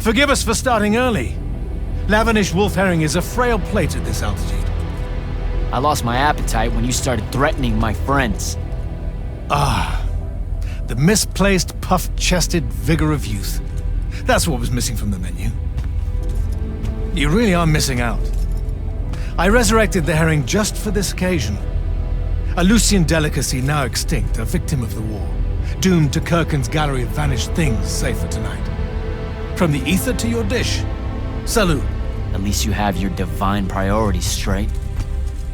Forgive us for starting early. Lavenish wolf herring is a frail plate at this altitude. I lost my appetite when you started threatening my friends. The misplaced, puff-chested vigor of youth. That's what was missing from the menu. You really are missing out. I resurrected the herring just for this occasion. A Lucian delicacy now extinct, a victim of the war, doomed to Kirkin's gallery of vanished things, save for tonight. From the ether to your dish. Salute. At least you have your divine priorities straight.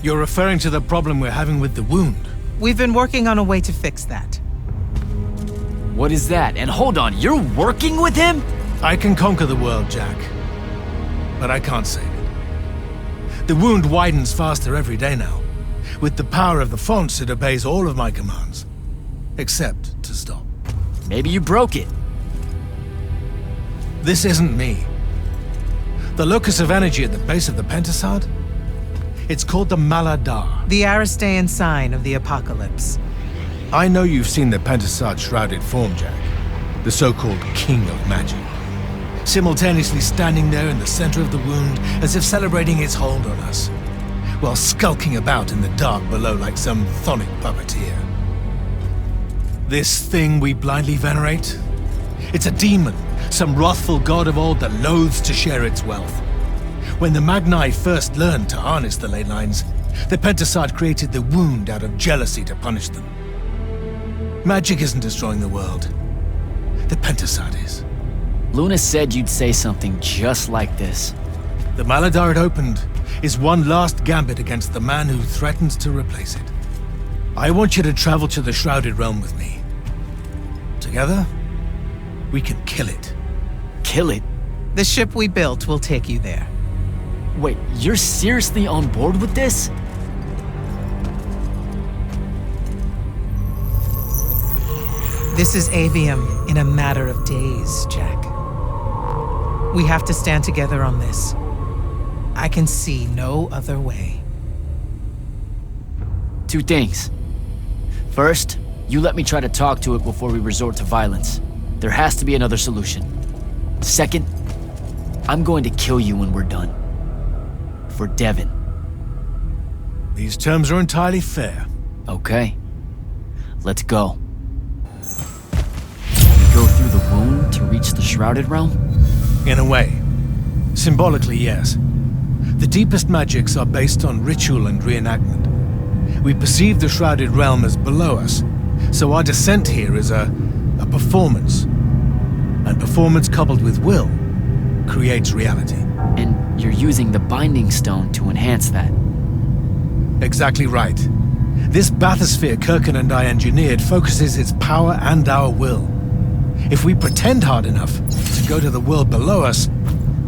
You're referring to the problem we're having with the wound. We've been working on a way to fix that. What is that? And hold on, you're working with him? I can conquer the world, Jack. But I can't save it. The wound widens faster every day now. With the power of the fonts, it obeys all of my commands. Except to stop. Maybe you broke it. This isn't me. The locus of energy at the base of the Pentasad? It's called the Maladar. The Aristean sign of the apocalypse. I know you've seen the Pentasad shrouded form, Jack. The so-called King of Magic. Simultaneously standing there in the center of the wound as if celebrating its hold on us, while skulking about in the dark below like some chthonic puppeteer. This thing we blindly venerate? It's a demon, some wrathful god of old that loathes to share its wealth. When the Magni first learned to harness the ley lines, the Pentasad created the wound out of jealousy to punish them. Magic isn't destroying the world. The Pentasad is. Luna said you'd say something just like this. The Maladar it opened is one last gambit against the man who threatens to replace it. I want you to travel to the Shrouded Realm with me. Together, we can kill it. Kill it? The ship we built will take you there. Wait, you're seriously on board with this? This is Aveum in a matter of days, Jack. We have to stand together on this. I can see no other way. Two things. First, you let me try to talk to it before we resort to violence. There has to be another solution. Second, I'm going to kill you when we're done. For Devon. These terms are entirely fair. Okay. Let's go. We go through the wound to reach the Shrouded Realm? In a way. Symbolically, yes. The deepest magics are based on ritual and reenactment. We perceive the Shrouded Realm as below us, so our descent here is a performance. And performance coupled with will creates reality. And you're using the Binding Stone to enhance that. Exactly right. This bathysphere Kirkin and I engineered focuses its power and our will. If we pretend hard enough to go to the world below us,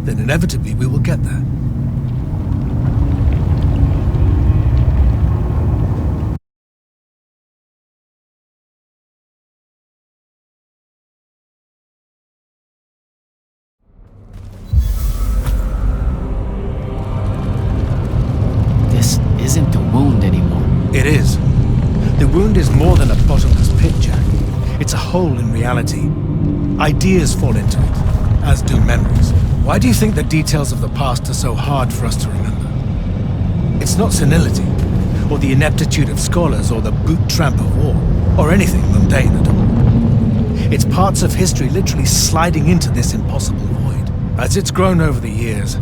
then inevitably we will get there. This isn't the wound anymore. It is. The wound is more than a bottomless pit, Jack. It's a hole in reality. Ideas fall into it, as do memories. Why do you think the details of the past are so hard for us to remember? It's not senility, or the ineptitude of scholars, or the boot tramp of war, or anything mundane at all. It's parts of history literally sliding into this impossible void. As it's grown over the years,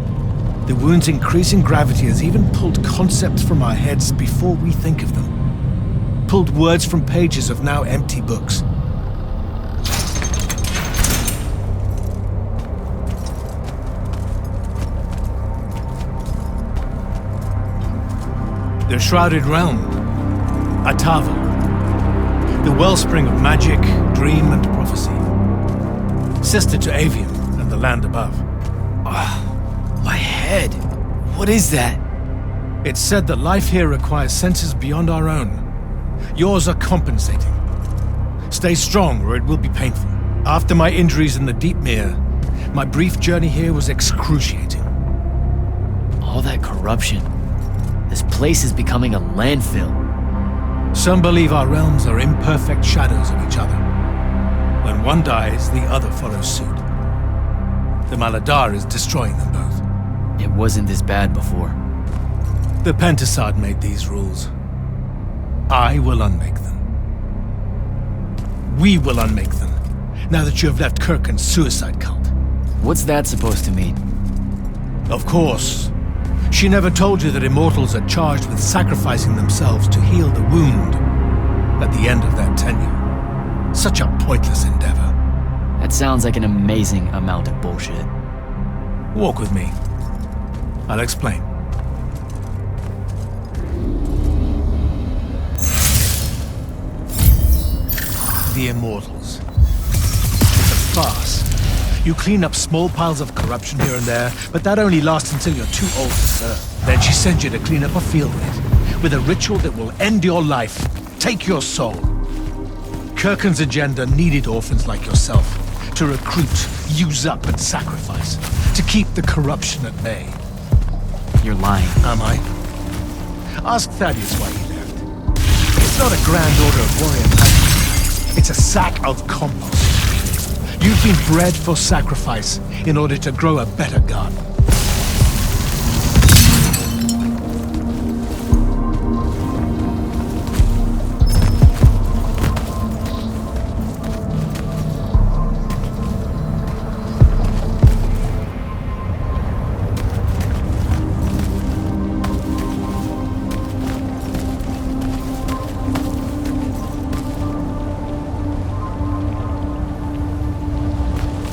the wound's increasing gravity has even pulled concepts from our heads before we think of them. Pulled words from pages of now empty books. The Shrouded Realm. Atava. The wellspring of magic, dream, and prophecy. Sister to Aveum and the land above. My head. What is that? It's said that life here requires senses beyond our own. Yours are compensating. Stay strong, or it will be painful. After my injuries in the Deep Mere, my brief journey here was excruciating. All that corruption. This place is becoming a landfill. Some believe our realms are imperfect shadows of each other. When one dies, the other follows suit. The Maladar is destroying them both. It wasn't this bad before. The Pentasad made these rules. I will unmake them. We will unmake them, now that you have left Kirken's suicide cult. What's that supposed to mean? Of course. She never told you that Immortals are charged with sacrificing themselves to heal the wound at the end of their tenure. Such a pointless endeavor. That sounds like an amazing amount of bullshit. Walk with me. I'll explain. The Immortals. It's a farce. You clean up small piles of corruption here and there, but that only lasts until you're too old to serve. Then she sends you to clean up a field with a ritual that will end your life, take your soul. Kirken's agenda needed orphans like yourself to recruit, use up, and sacrifice, to keep the corruption at bay. You're lying. Am I? Ask Thaddeus why he left. It's not a grand order of warrior magic. It's a sack of compost. You've been bred for sacrifice in order to grow a better garden.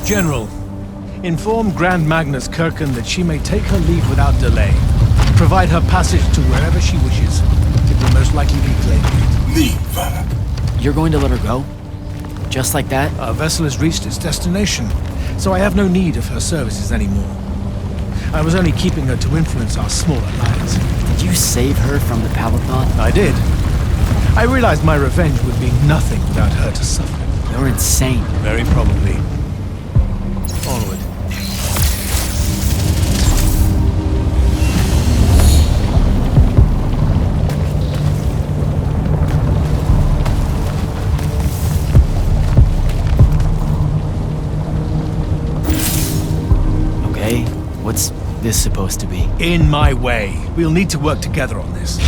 General, inform Grand Magnus Kirken that she may take her leave without delay. Provide her passage to wherever she wishes. It will most likely be Gladegate. Leave. You're going to let her go? Just like that? Our vessel has reached its destination, so I have no need of her services anymore. I was only keeping her to influence our small alliance. Did you save her from the Palathon? I did. I realized my revenge would be nothing without her to suffer. You're insane. Very probably. Onward. Okay, what's this supposed to be? In my way. We'll need to work together on this.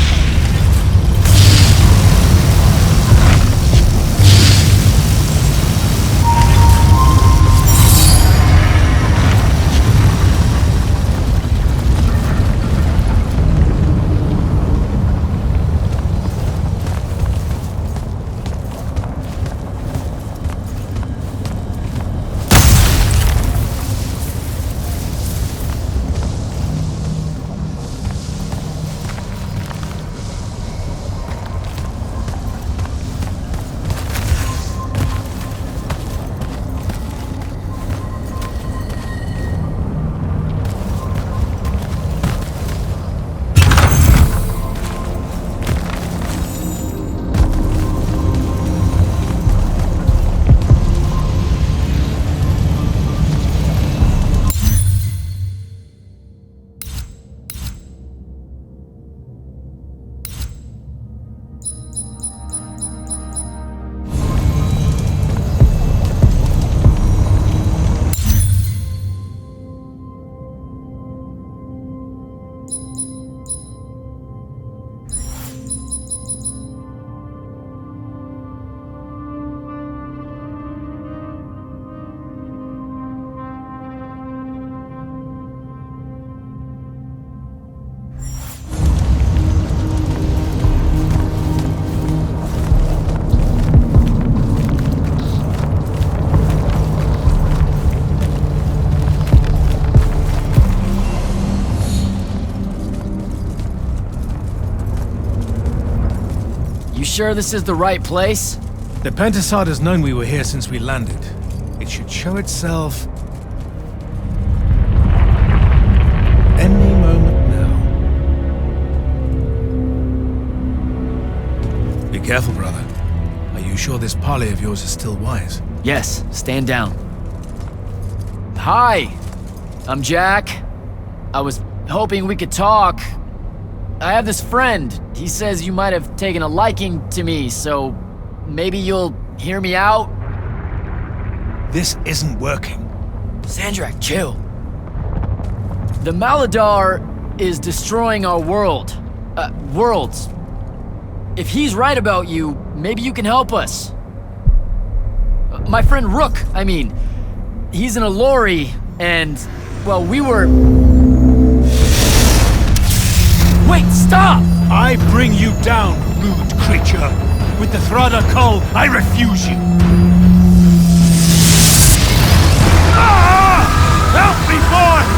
Sure this is the right place? The Pentasad has known we were here since we landed. It should show itself any moment now. Be careful, brother. Are you sure this parley of yours is still wise? Yes, stand down. Hi, I'm Jack. I was hoping we could talk. I have this friend. He says you might have taken a liking to me, so maybe you'll hear me out? This isn't working. Sandrak, chill. The Maladar is destroying our world. Worlds. If he's right about you, maybe you can help us. My friend Rook, I mean. He's in a lorry, and, well, we were... Wait, stop! I bring you down, rude creature. With the Thrada Cull, I refuse you. Ah! Help me, boy!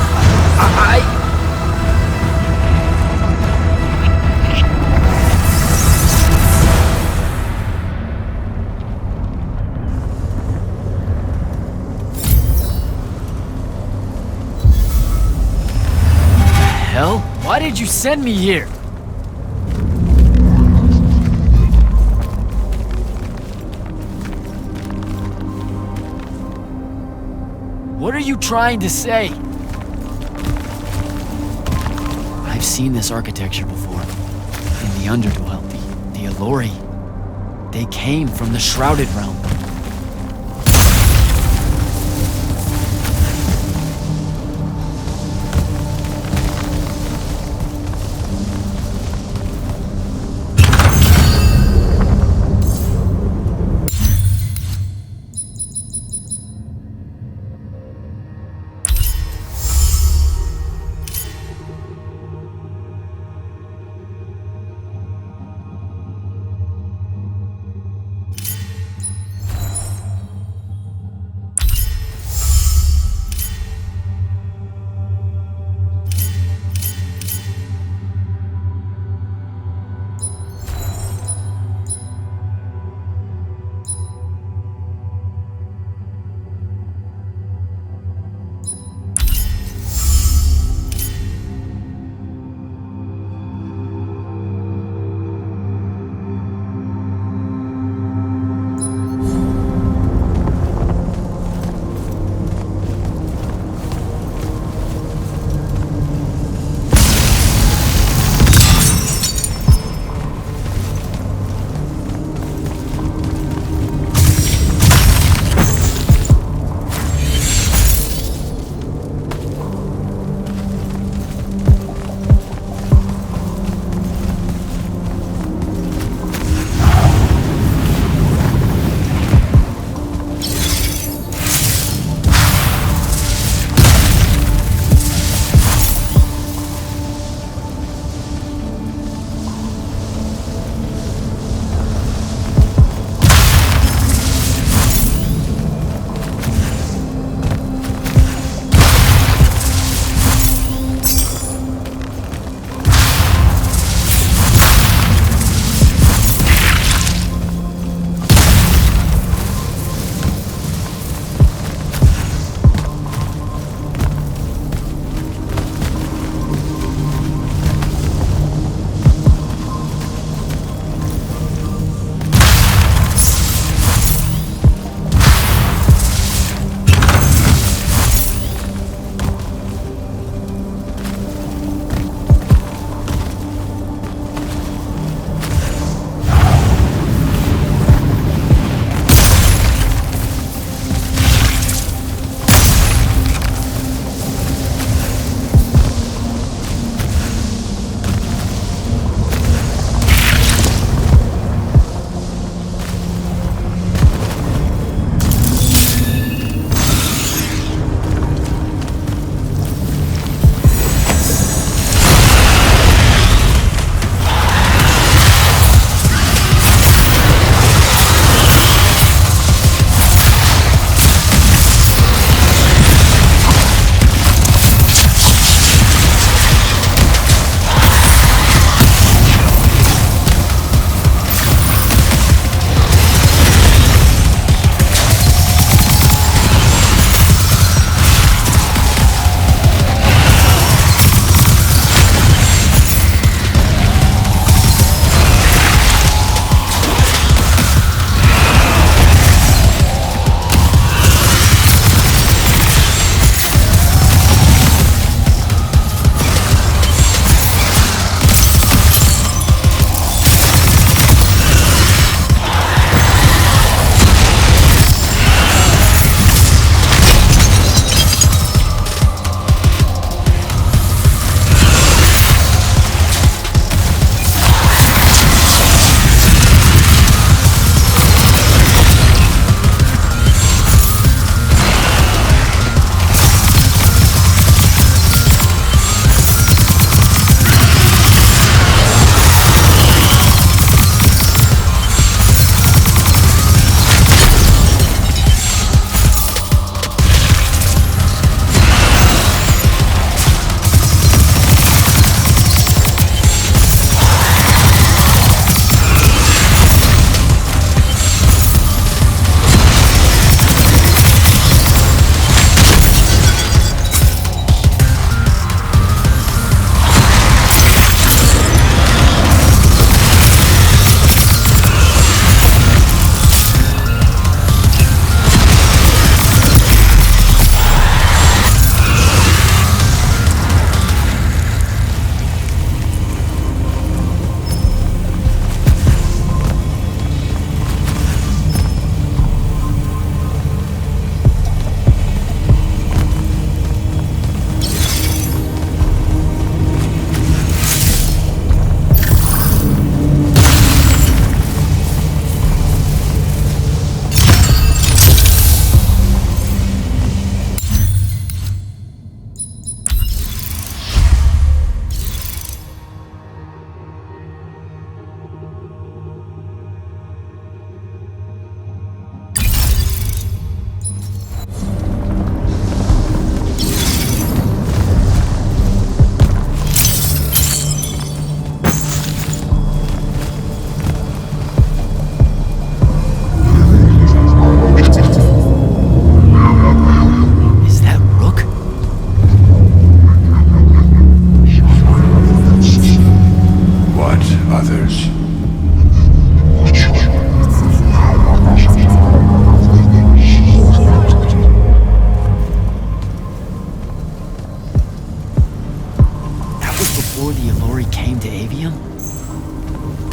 Hell? Why did you send me here? What are you trying to say? I've seen this architecture before. In the Underdwell, the Allori. They came from the Shrouded Realm.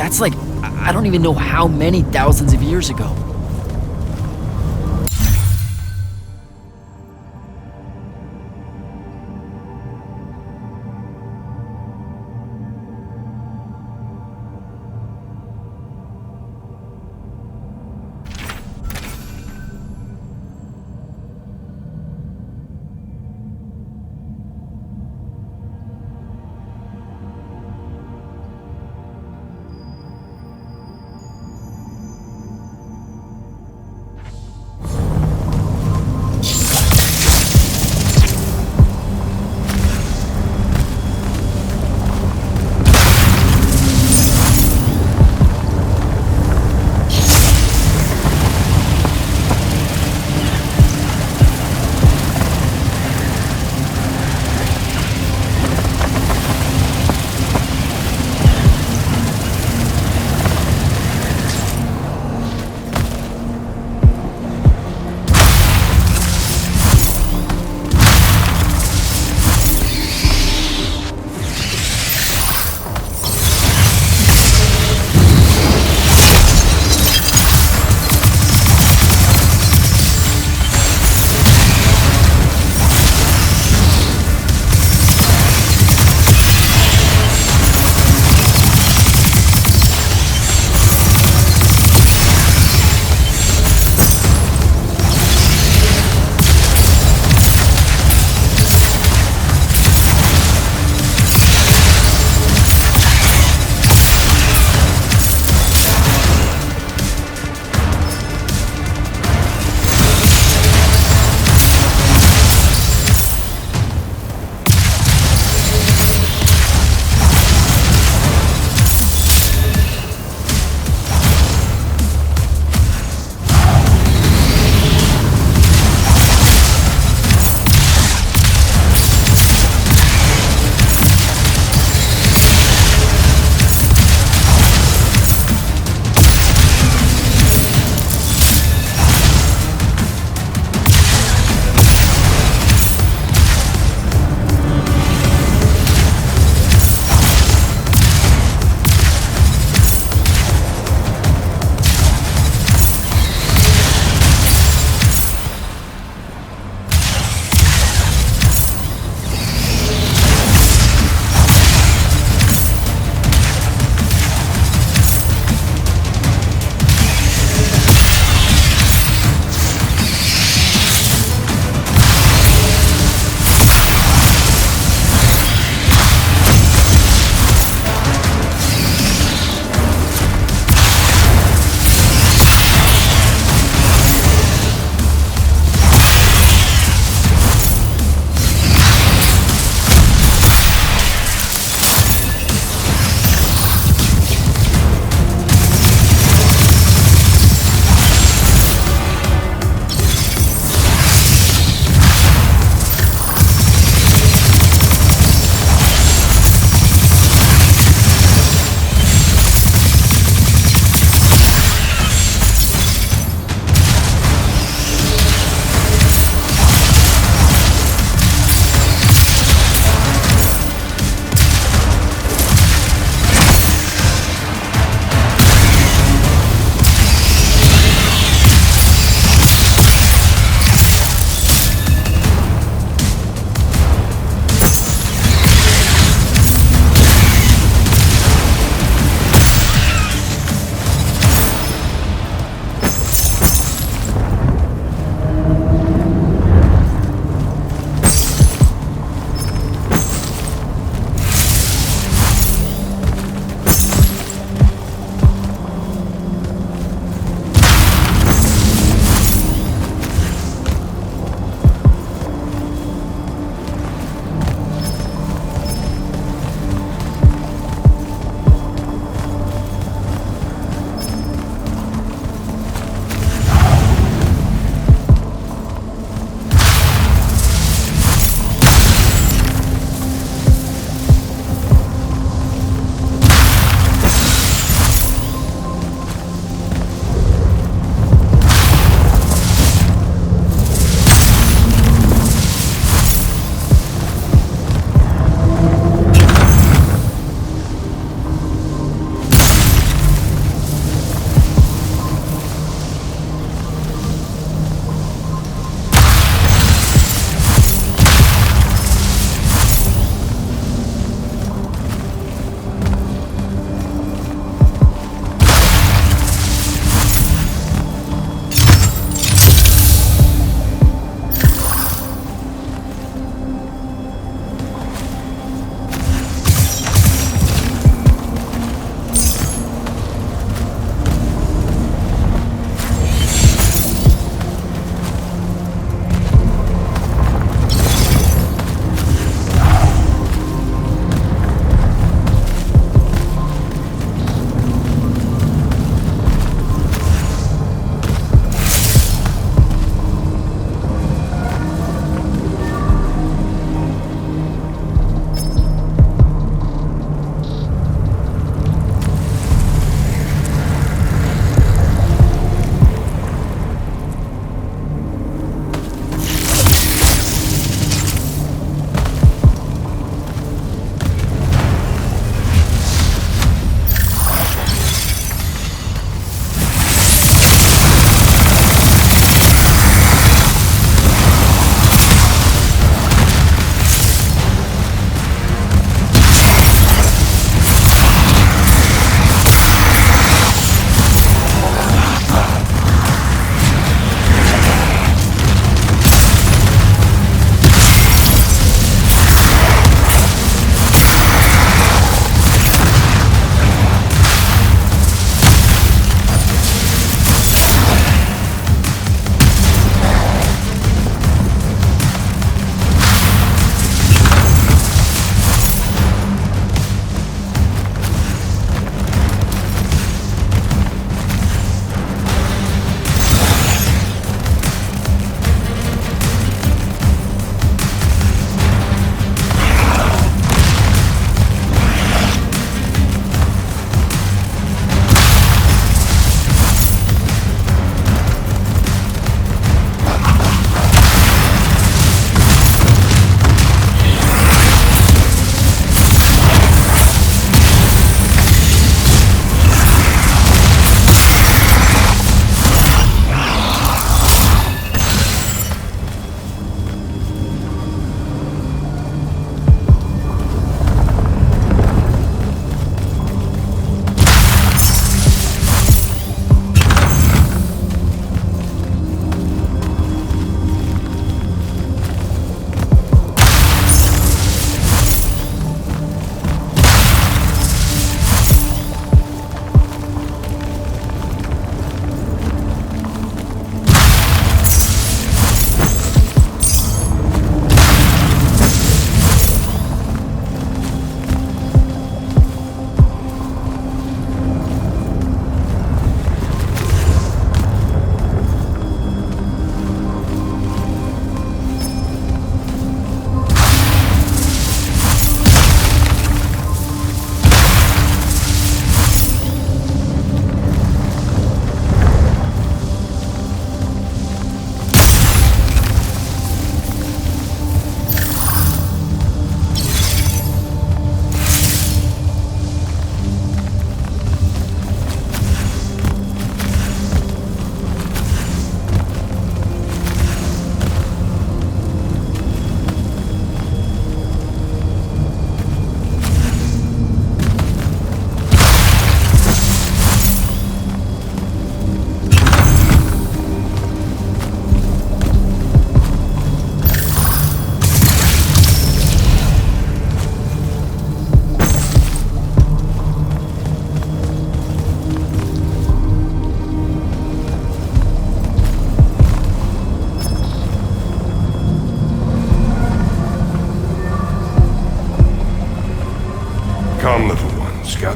That's like, I don't even know how many thousands of years ago.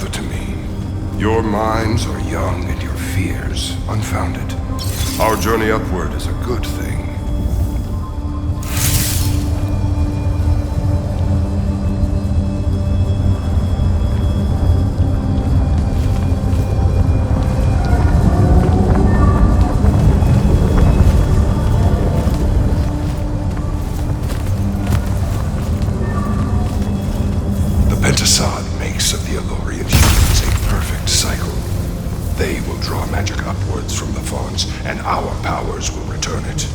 comfort to me. Your minds are young and your fears unfounded. Our journey upward is a good thing. Pentasod makes of the Elorian humans a perfect cycle. They will draw magic upwards from the fawns, and our powers will return it.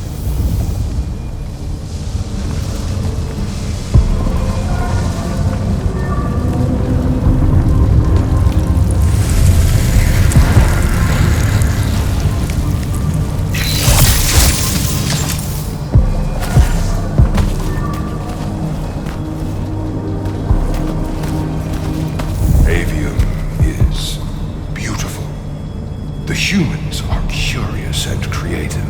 Aveum is beautiful. The humans are curious and creative.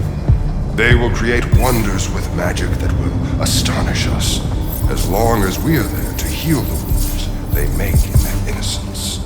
They will create wonders with magic that will astonish us, as long as we are there to heal the wounds they make in their innocence.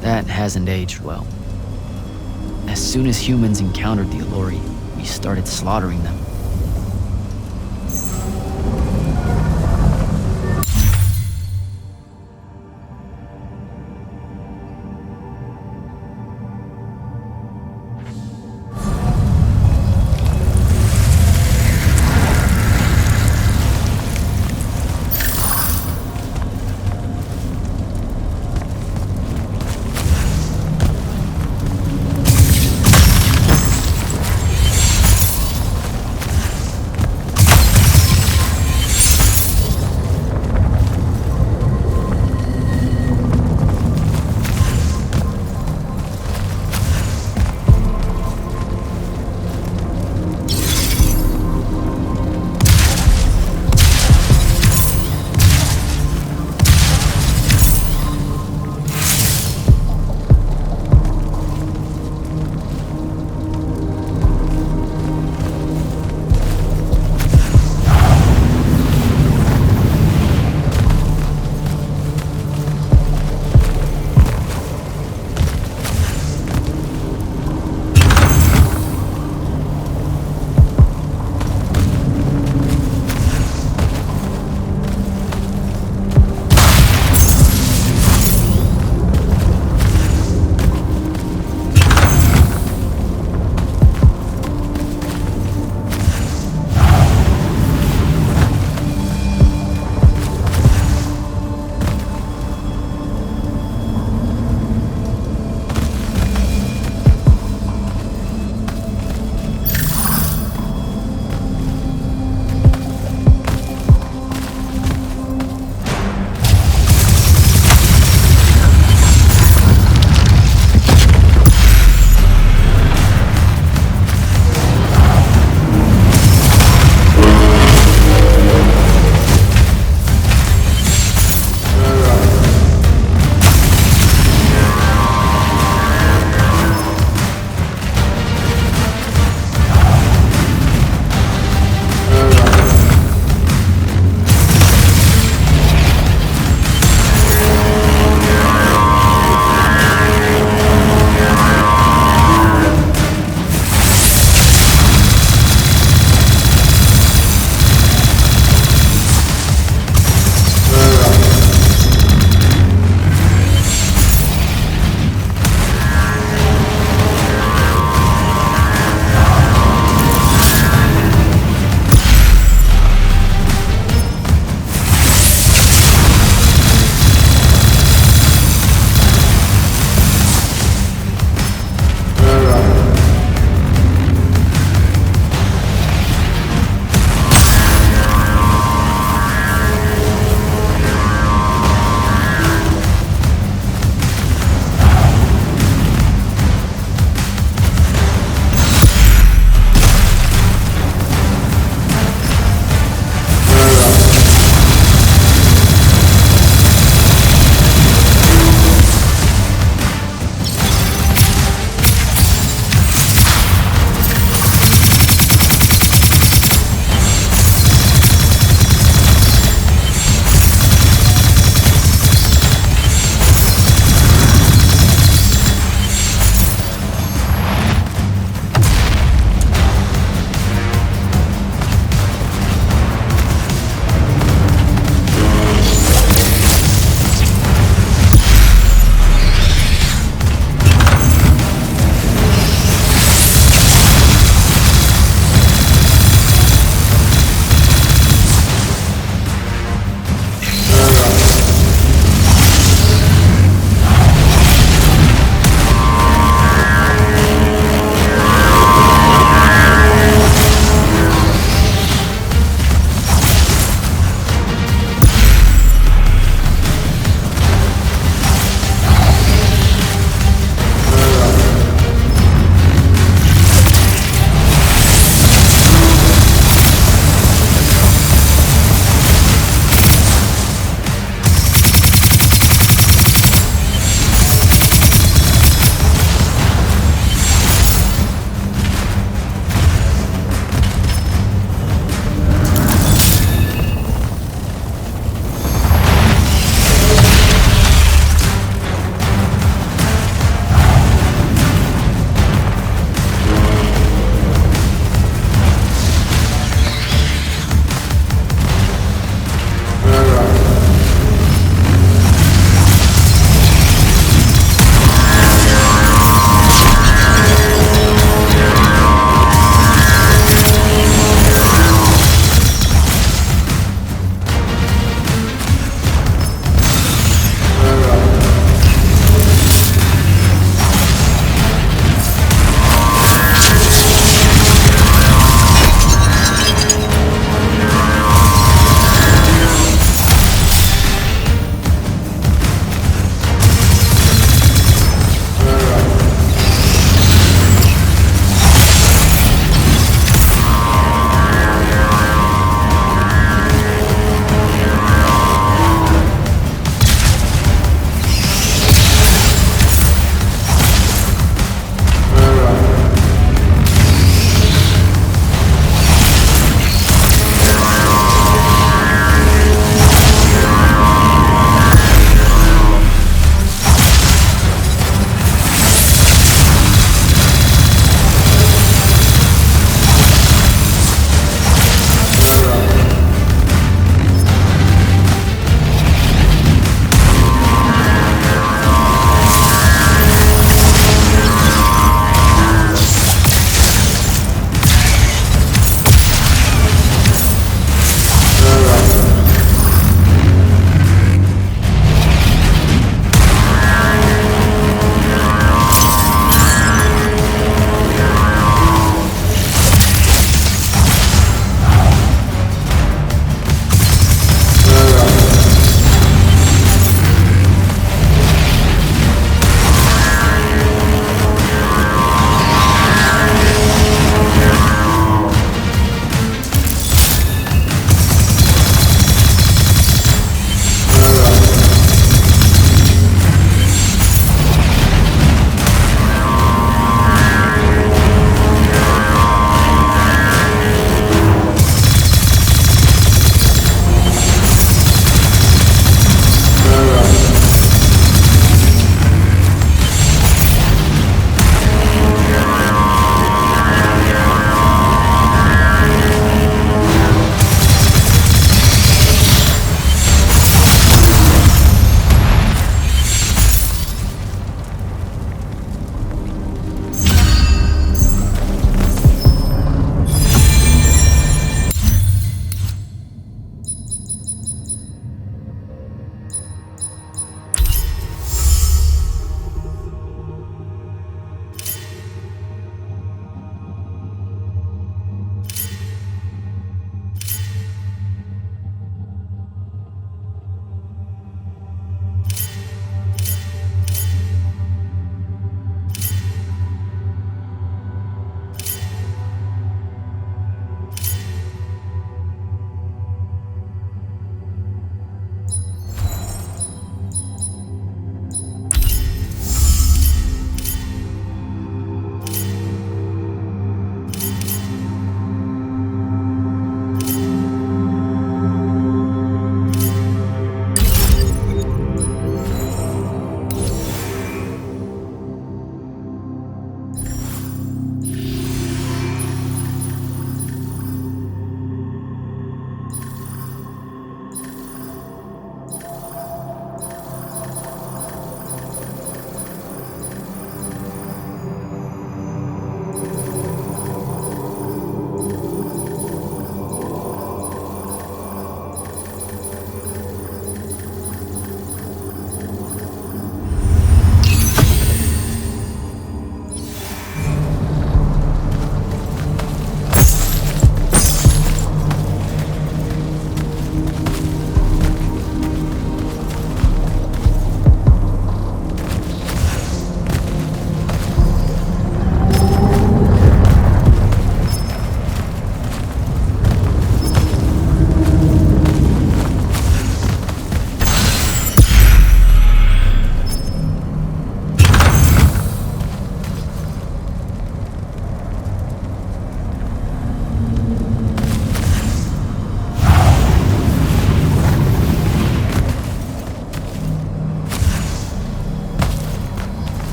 That hasn't aged well. As soon as humans encountered the Allori, we started slaughtering them.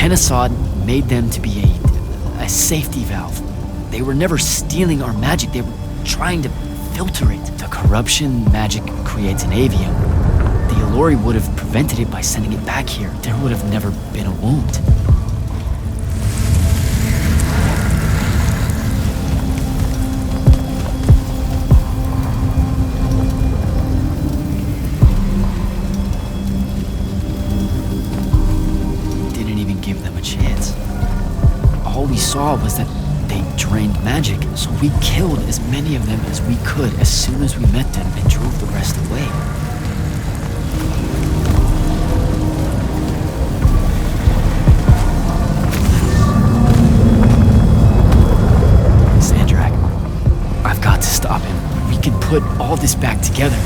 Pentasod made them to be a safety valve. They were never stealing our magic, they were trying to filter it. The corruption magic creates in Aveum. The Allori would have prevented it by sending it back here. There would have never been a wound. Didn't even give them a chance. All we saw was that they drained magic, so we killed as many of them as we could as soon as we met them and drove the rest away. Sandrak, I've got to stop him. We can put all this back together.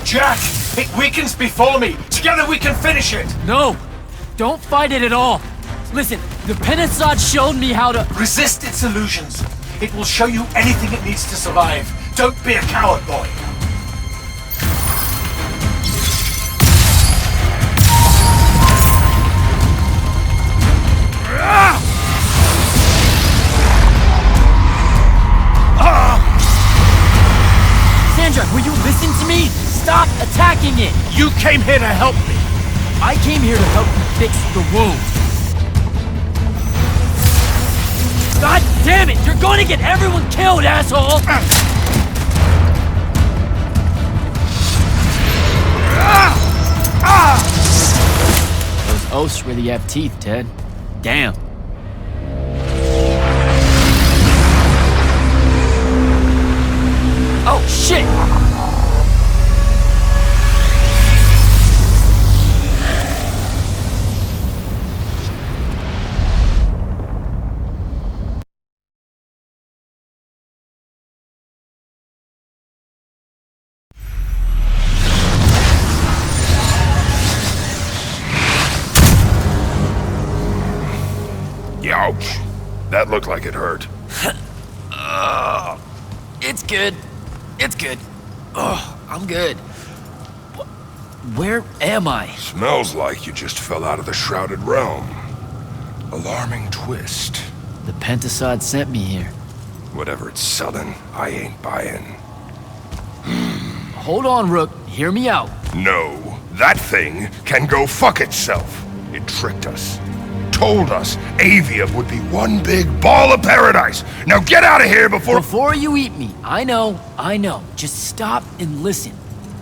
Jack! It weakens before me! Together we can finish it! No! Don't fight it at all! Listen, the Pentasod showed me how to— Resist its illusions. It will show you anything it needs to survive. Don't be a coward, boy. Sandra, will you listen to me? Stop attacking it! You came here to help me. I came here to help you fix the wound. God damn it! You're going to get everyone killed, asshole! Those oaths really have teeth, Ted. Damn. Oh, shit! Ouch. That looked like it hurt. It's good. It's good. Oh, I'm good. Where am I? Smells like you just fell out of the Shrouded Realm. Alarming twist. The Pentasod sent me here. Whatever it's selling, I ain't buying. Hold on, Rook. Hear me out. No, that thing can go fuck itself. It tricked us. Told us Aveum would be one big ball of paradise. Now get out of here before— Before you eat me. I know. Just stop and listen.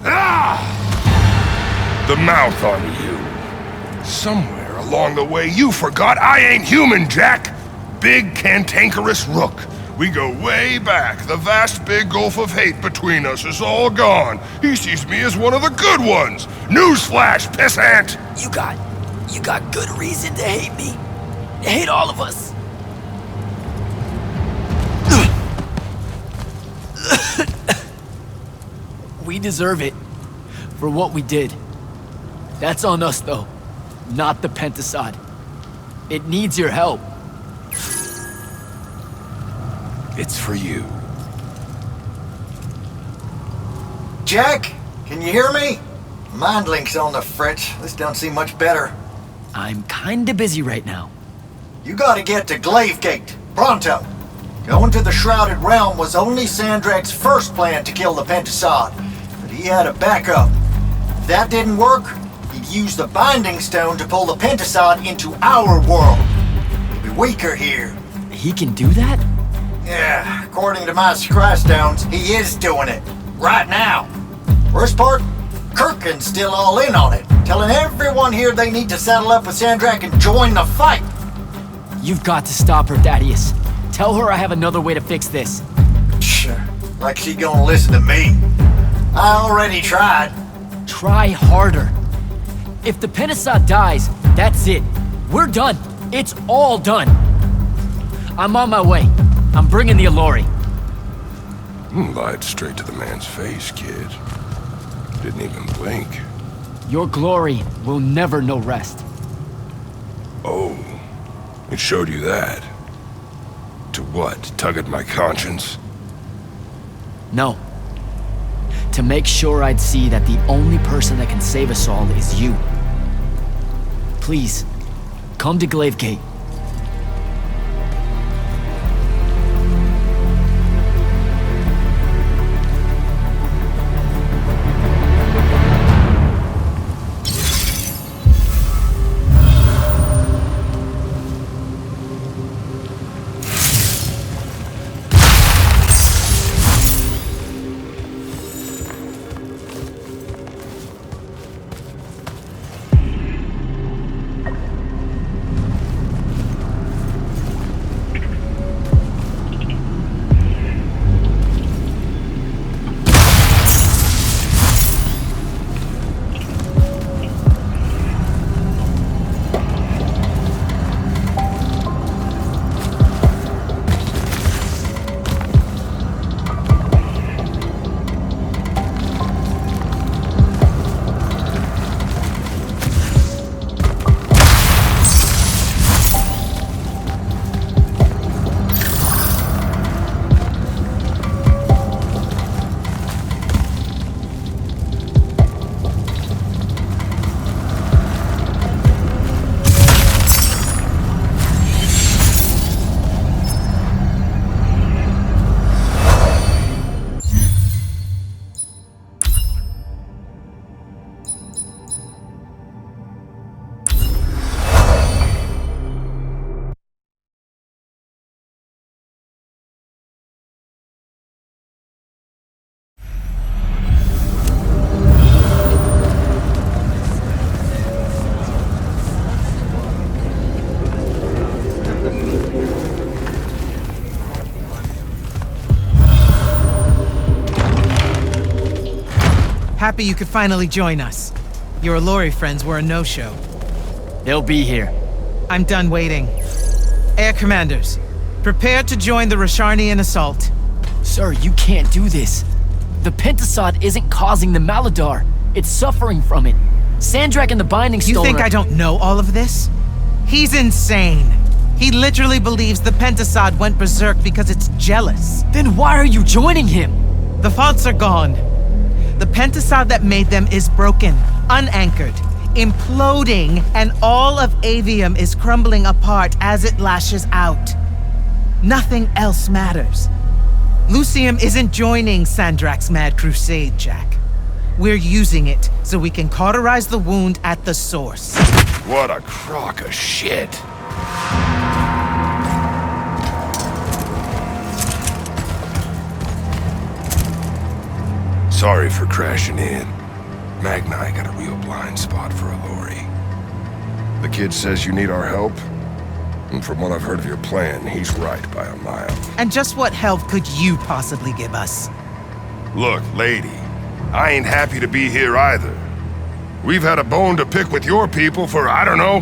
Ah! The mouth on you. Somewhere along the way you forgot I ain't human, Jack. Big cantankerous Rook. We go way back. The vast big gulf of hate between us is all gone. He sees me as one of the good ones. Newsflash, pissant! You got good reason to hate me. Hate all of us. We deserve it for what we did. That's on us, though, not the Pentasod. It needs your help. It's for you. Jack, can you hear me? Mind link's on the fritz. This don't seem much better. I'm kinda busy right now. You gotta get to Glavegate, pronto. Going to the Shrouded Realm was only Sandrak's first plan to kill the Pentasod, but he had a backup. If that didn't work, he'd use the Binding Stone to pull the Pentasod into our world. He'll be weaker here. He can do that? Yeah, according to my scry stones, he is doing it. Right now. Worst part? Kirkin's still all in on it, telling everyone here they need to saddle up with Sandrak and join the fight. You've got to stop her, Thaddeus. Tell her I have another way to fix this. Sure. Like she gonna listen to me. I already tried. Try harder. If the Pentasod dies, that's it. We're done. It's all done. I'm on my way. I'm bringing the Allori. Lied straight to the man's face, kid. Didn't even blink. Your glory will never know rest. Oh, it showed you that. To what? Tug at my conscience? No. To make sure I'd see that the only person that can save us all is you. Please, come to Glavegate. Happy you could finally join us. Your Allori friends were a no-show. They'll be here. I'm done waiting. Air Commanders, prepare to join the Rasharnian assault. Sir, you can't do this. The Pentasod isn't causing the Maladar. It's suffering from it. Sandrak and the Binding Stone You think I don't know all of this? He's insane. He literally believes the Pentasod went berserk because it's jealous. Then why are you joining him? The faults are gone. The Pentasod that made them is broken, unanchored, imploding, and all of Aveum is crumbling apart as it lashes out. Nothing else matters. Lucium isn't joining Sandrak's mad crusade, Jack. We're using it so we can cauterize the wound at the source. What a crock of shit. Sorry for crashing in. Magni got a real blind spot for Allori. The kid says you need our help, and from what I've heard of your plan, he's right by a mile. And just what help could you possibly give us? Look, lady, I ain't happy to be here either. We've had a bone to pick with your people for, I don't know,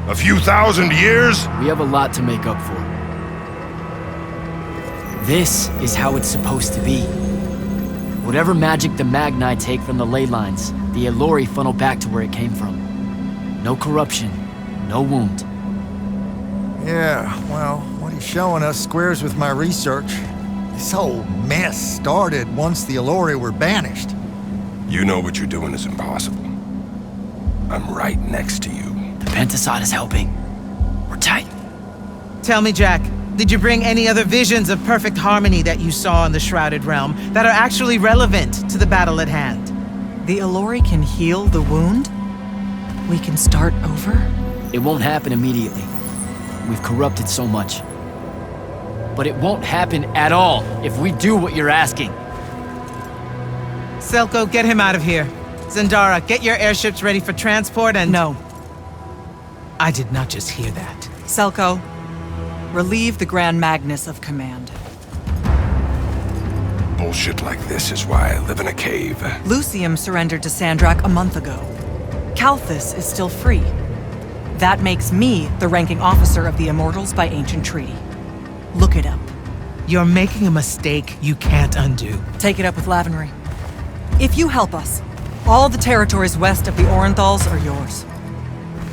a few thousand years? We have a lot to make up for. This is how it's supposed to be. Whatever magic the Magni take from the ley lines, the Allori funnel back to where it came from. No corruption, no wound. Yeah, well, what he's showing us squares with my research. This whole mess started once the Allori were banished. You know what you're doing is impossible. I'm right next to you. The Pentasod is helping. We're tight. Tell me, Jack, did you bring any other visions of perfect harmony that you saw in the Shrouded Realm that are actually relevant to the battle at hand? The Allori can heal the wound? We can start over? It won't happen immediately. We've corrupted so much. But it won't happen at all if we do what you're asking. Selko, get him out of here. Zendara, get your airships ready for transport and— No. I did not just hear that. Selko, relieve the Grand Magnus of command. Bullshit like this is why I live in a cave. Lucium surrendered to Sandrak a month ago. Kalthus is still free. That makes me the ranking officer of the Immortals by ancient treaty. Look it up. You're making a mistake you can't undo. Take it up with Lavenry. If you help us, all the territories west of the Orenthals are yours.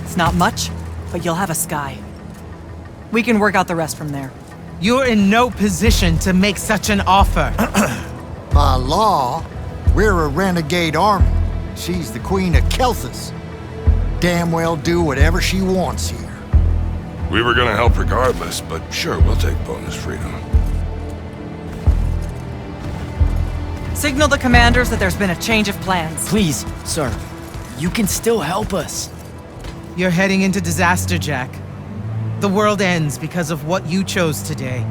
It's not much, but you'll have a sky. We can work out the rest from there. You're in no position to make such an offer. By law, we're a renegade army. She's the queen of Kelthus. Damn well do whatever she wants here. We were gonna help regardless, but sure, we'll take bonus freedom. Signal the commanders that there's been a change of plans. Please, sir. You can still help us. You're heading into disaster, Jack. The world ends because of what you chose today.